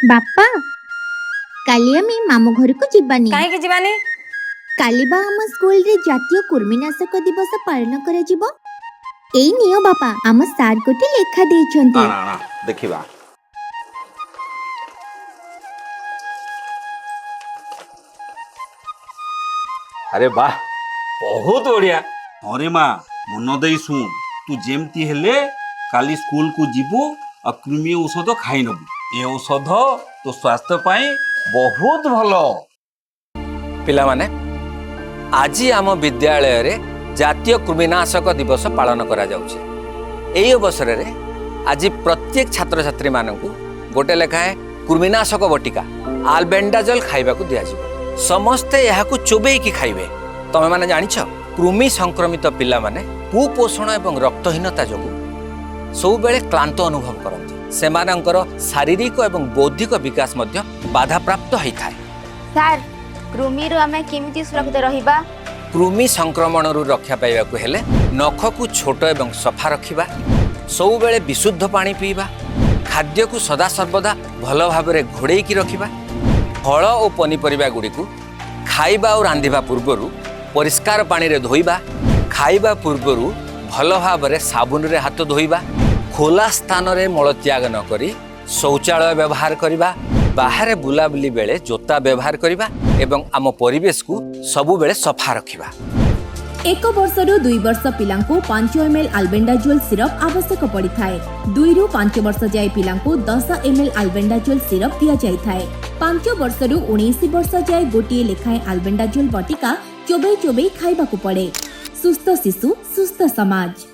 बापा काली आम मामू घर को जीवानी कहीं जीवानी काली बा आम स्कूल रे जातीय कुर्मीनाशक दिवस पालन करा जिवो। एई नियो बापा आम सार गोटे लेखा देइछन्ते। आना आना देखिबा। अरे वाह बहुत बढ़िया। अरे माँ मन दे शुण तू जेमती हेले काली स्कूल को जीवु और कृमि औषध खाई नबु। ये औषध तो स्वास्थ्य पाई बहुत भलो। पिला माने आज आम विद्यालय रे जातीय कृमिनाशक दिवस पालन करा जाउछे। एई अवसर रे आज प्रत्येक छात्र छात्री मानकु गोटे लेखाए कृमिनाशक बटिका आल्बेंडाजोल खाइबा को दिया जिवो। समस्ते यहाकु चोबेई की खाइबे। तमे माने जानिछ कृमि संक्रमित पिला माने कुपोषण एवं रक्तहीनता जोगु सब बेले क्लांत अनुभव करती। सेमानंकर शारीरिक एवं बौद्धिक विकास मध्य बाधा प्राप्त होई थाए। सार कृमि रु आमे केमिति सुरक्षित रहिबा? कृमि संक्रमण रु रक्षा पाइबा को हेले नख को छोट एवं सफा रखिबा, सब बेले विशुद्ध पानी पीबा, खाद्य को सदा सर्वदा भल भाबरे घोड़ेई की रखिबा, फल और पनीपरिबा गुडी को खाइबा और रांधिबा पूर्वरु परिष्कार पानी रे धोइबा, खाइबा पूर्वरु भल भाबरे साबुन रे हाथ धोइबा, खोला स्थान रे मल त्याग न करी शौचालय व्यवहार करिबा, बाहर बुलाबुली बेले जोता व्यवहार करिबा एवं आम परिवेश को सबु बेले सफा रखिबा। 1 वर्षरू 2 वर्ष पिलांको 5 ml आल्बेंडाजोल सिरप आवश्यक पड़ी थाए। 2 ରୁ 5 वर्ष जाए पिलांको 10 ml आल्बेंडाजोल सिरप दिया जाई थाए। 5 वर्षरू 19 वर्ष जाए गोटिए लेखाएं आल्बेंडाजोल बटिका चोबई चोबई खाइबा को पड़े। सुस्थ शिशु सुस्थ समाज।